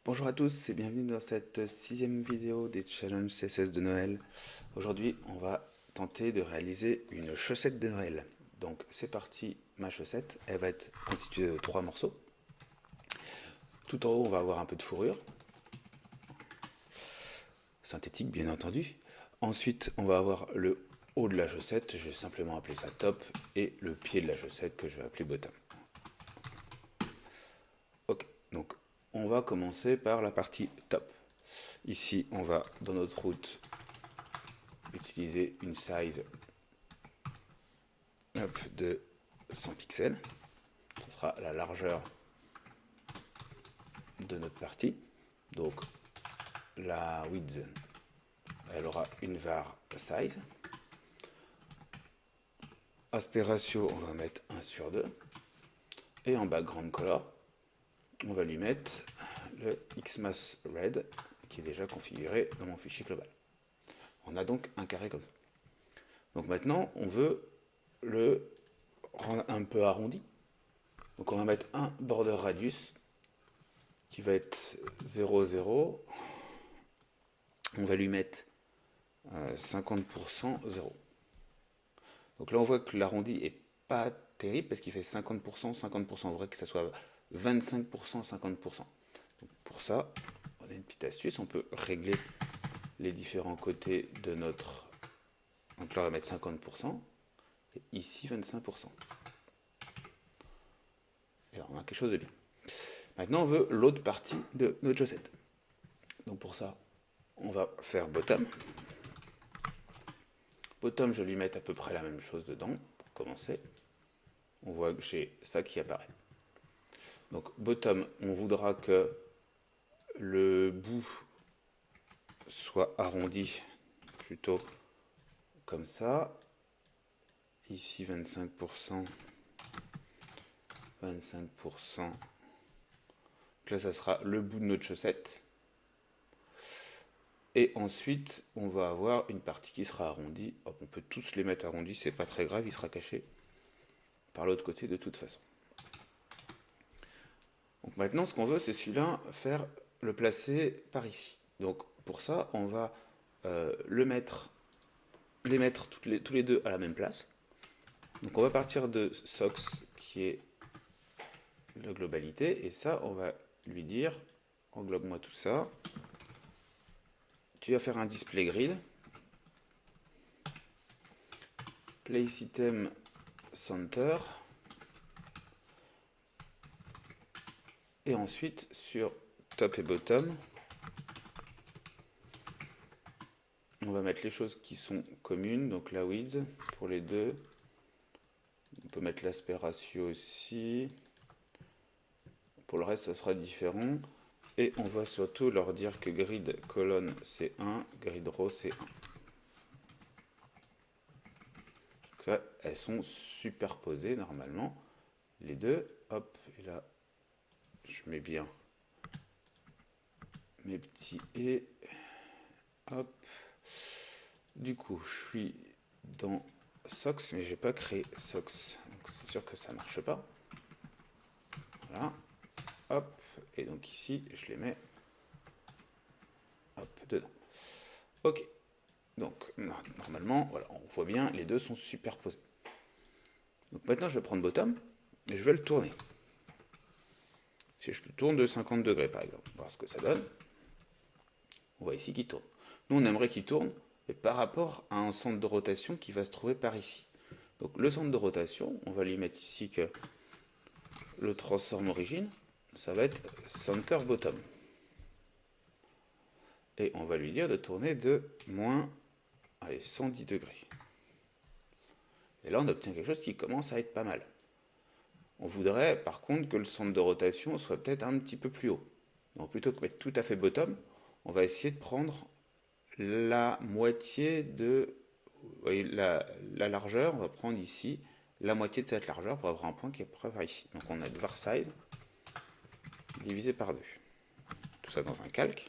Bonjour à tous et bienvenue dans cette sixième vidéo des challenges CSS de Noël. Aujourd'hui, on va tenter de réaliser une chaussette de Noël. Donc c'est parti, ma chaussette, elle va être constituée de trois morceaux. Tout en haut, on va avoir un peu de fourrure, synthétique bien entendu. Ensuite, on va avoir le haut de la chaussette, je vais simplement appeler ça top, et le pied de la chaussette que je vais appeler bottom. Ok, donc on va commencer par la partie top. Ici, on va, dans notre route, utiliser une size de 100 pixels. Ce sera la largeur de notre partie. Donc, la width, elle aura une var size. Aspect ratio, on va mettre 1/2. Et en background color, on va lui mettre le Xmask Red qui est déjà configuré dans mon fichier global. On a donc un carré comme ça. Donc maintenant, on veut le rendre un peu arrondi. Donc on va mettre un border radius qui va être 0, 0. On va lui mettre 50%, 0. Donc là, on voit que l'arrondi est pas terrible parce qu'il fait 50%, 50%. On voudrait que ça soit 25%, 50%. Donc pour ça, on a une petite astuce. On peut régler les différents côtés de notre... Donc là, on va mettre 50%. Et ici, 25%. Et alors, on a quelque chose de bien. Maintenant, on veut l'autre partie de notre chaussette. Donc pour ça, on va faire bottom. Bottom, je vais lui mettre à peu près la même chose dedans, pour commencer. On voit que j'ai ça qui apparaît. Donc bottom, on voudra que le bout soit arrondi plutôt comme ça. Ici 25%, 25%. Donc là, ça sera le bout de notre chaussette. Et ensuite, on va avoir une partie qui sera arrondie. Hop, on peut tous les mettre arrondis, c'est pas très grave, il sera caché par l'autre côté de toute façon. Donc maintenant, ce qu'on veut, c'est celui-là, le placer par ici. Donc pour ça, on va les mettre tous les deux à la même place. Donc on va partir de socks, qui est la globalité, et ça, on va lui dire, englobe-moi tout ça. Tu vas faire un display grid, place item center, et ensuite sur top et bottom, on va mettre les choses qui sont communes, donc la width pour les deux. On peut mettre l'aspect ratio aussi. Pour le reste, ça sera différent. Et on va surtout leur dire que grid colonne c'est 1, grid row c'est 1. Ça, elles sont superposées normalement, les deux. Hop, et là, je mets bien mes petits et. Hop. Du coup, je suis dans socks, mais j'ai pas créé socks. Donc c'est sûr que ça marche pas. Voilà. Hop. Et donc ici, je les mets hop, dedans. Ok. Donc normalement, voilà, on voit bien, les deux sont superposés. Donc maintenant, je vais prendre bottom et je vais le tourner. Si je le tourne de 50 degrés par exemple, on va voir ce que ça donne. On voit ici qu'il tourne. Nous, on aimerait qu'il tourne mais par rapport à un centre de rotation qui va se trouver par ici. Donc le centre de rotation, on va lui mettre ici que le transform origine, ça va être center bottom. Et on va lui dire de tourner de moins 110 degrés. Et là, on obtient quelque chose qui commence à être pas mal. On voudrait par contre que le centre de rotation soit peut-être un petit peu plus haut. Donc plutôt que mettre tout à fait bottom, on va essayer de prendre la moitié de vous voyez, la largeur. On va prendre ici la moitié de cette largeur pour avoir un point qui est près par ici. Donc on a var size divisé par 2. Tout ça dans un calque.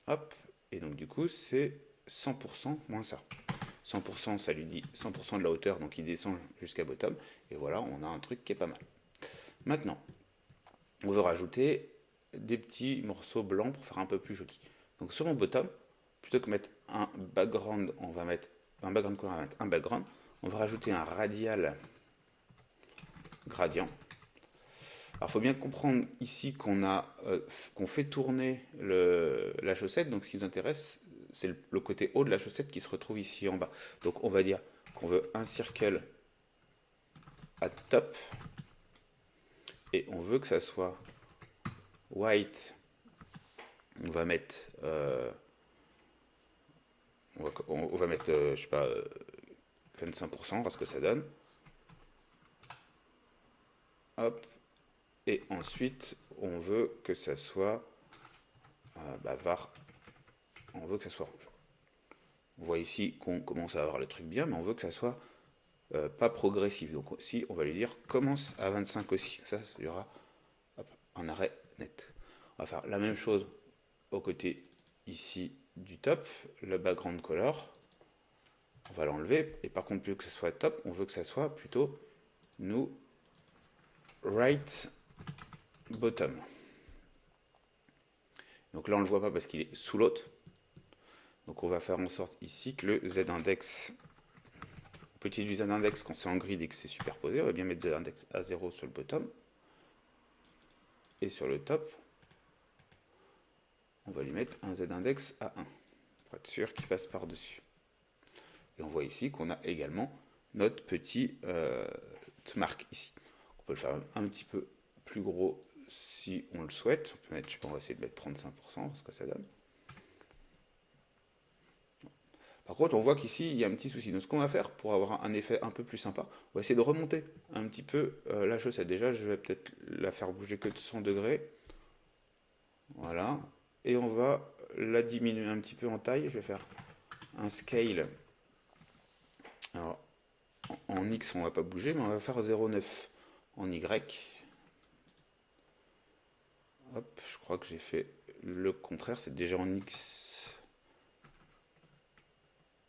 Hop, et donc du coup c'est 100% moins ça. 100%, ça lui dit 100% de la hauteur, donc il descend jusqu'à bottom. Et voilà, on a un truc qui est pas mal. Maintenant, on veut rajouter des petits morceaux blancs pour faire un peu plus joli. Donc sur mon bottom, plutôt que mettre un background, on va mettre un background color, on va mettre un background. On va rajouter un radial gradient. Alors, il faut bien comprendre ici qu'on fait tourner la chaussette. Donc, ce qui nous intéresse, c'est le côté haut de la chaussette qui se retrouve ici en bas. Donc, on va dire qu'on veut un circle à top. Et on veut que ça soit white. On va mettre, on va mettre je sais pas, 25%, on va voir ce que ça donne. Hop. Et ensuite, on veut que ça soit on veut que ça soit rouge. On voit ici qu'on commence à avoir le truc bien, mais on veut que ça soit pas progressif. Donc aussi, on va lui dire commence à 25 aussi. Ça, il y aura un arrêt net. On va faire la même chose au côté ici du top, le background color. On va l'enlever. Et par contre, plus que ce soit top, on veut que ça soit plutôt nous right bottom. Donc là, on ne le voit pas parce qu'il est sous l'autre. Donc on va faire en sorte ici que le z-index, on peut utiliser du z-index quand c'est en grid et que c'est superposé. On va bien mettre z-index à 0 sur le bottom. Et sur le top, on va lui mettre un z-index à 1 pour être sûr qu'il passe par-dessus. Et on voit ici qu'on a également notre petit marque ici. On peut le faire un petit peu plus gros si on le souhaite. On peut mettre, on va essayer de mettre 35%, ce que ça donne. Par contre, on voit qu'ici, il y a un petit souci. Donc, ce qu'on va faire pour avoir un effet un peu plus sympa, on va essayer de remonter un petit peu la chaussette. Déjà, je vais peut-être la faire bouger que de 100 degrés. Voilà. Et on va la diminuer un petit peu en taille. Je vais faire un scale. Alors, en X, on ne va pas bouger, mais on va faire 0,9 en Y. Hop, je crois que j'ai fait le contraire. C'est déjà en X.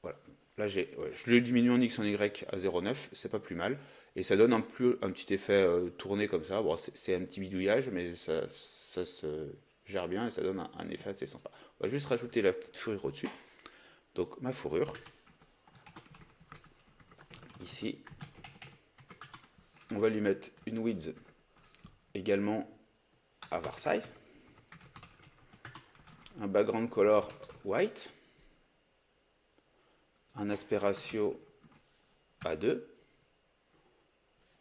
Voilà. Là, je le diminue en X en Y à 0,9, c'est pas plus mal. Et ça donne un petit effet tourné comme ça. Bon, c'est un petit bidouillage, mais ça se gère bien et ça donne un effet assez sympa. On va juste rajouter la petite fourrure au-dessus. Donc, ma fourrure. Ici. On va lui mettre une width également à var size. Un background color white. Un aspect ratio à 2.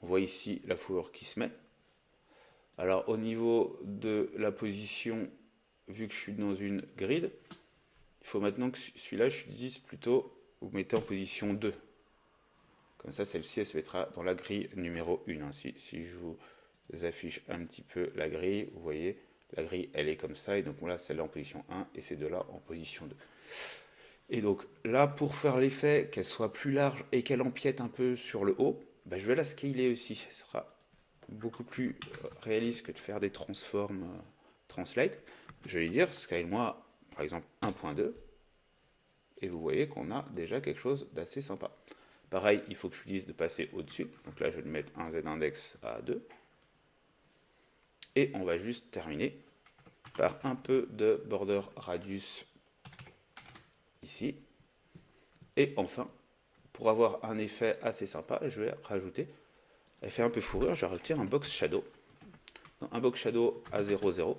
On voit ici la fourrure qui se met. Alors au niveau de la position, vu que je suis dans une grid, il faut maintenant que celui-là, je utilise plutôt, vous mettez en position 2. Comme ça, celle-ci, elle se mettra dans la grille numéro 1. Hein. Si je vous affiche un petit peu la grille, vous voyez, la grille, elle est comme ça. Et donc là, celle-là en position 1 et ces deux-là en position 2. Et donc là, pour faire l'effet qu'elle soit plus large et qu'elle empiète un peu sur le haut, je vais la scaler aussi. Ce sera beaucoup plus réaliste que de faire des transforms translate. Je vais dire, scale-moi par exemple 1.2. Et vous voyez qu'on a déjà quelque chose d'assez sympa. Pareil, il faut que je lui dise de passer au-dessus. Donc là, je vais lui mettre un z-index à 2. Et on va juste terminer par un peu de border radius ici. Et enfin, pour avoir un effet assez sympa, je vais rajouter, effet un peu fourrure, je vais rajouter un box shadow. Donc, un box shadow à 0,0.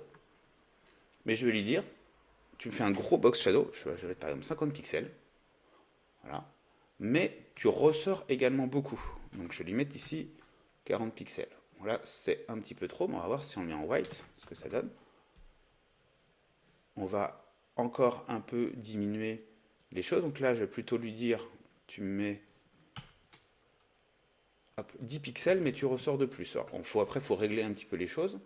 Mais je vais lui dire, tu me fais un gros box shadow, je vais mettre par exemple 50 pixels. Voilà. Mais tu ressors également beaucoup. Donc je vais lui mettre ici 40 pixels. Voilà, c'est un petit peu trop, mais on va voir si on le met en white, ce que ça donne. On va encore un peu diminuer les choses. Donc là, je vais plutôt lui dire, tu me mets 10 pixels, mais tu ressors de plus. Alors, après, il faut régler un petit peu les choses.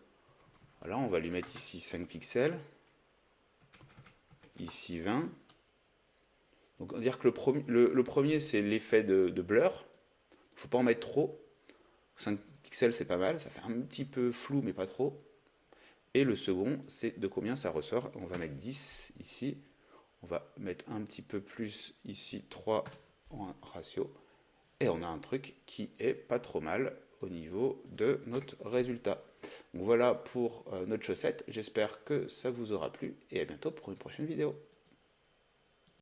Voilà, on va lui mettre ici 5 pixels. Ici 20. Donc, on va dire que le premier, c'est l'effet de blur. Il ne faut pas en mettre trop. 5 pixels, c'est pas mal. Ça fait un petit peu flou, mais pas trop. Et le second, c'est de combien ça ressort. On va mettre 10 ici. On va mettre un petit peu plus ici, 3 en ratio. Et on a un truc qui est pas trop mal au niveau de notre résultat. Donc voilà pour notre chaussette. J'espère que ça vous aura plu et à bientôt pour une prochaine vidéo.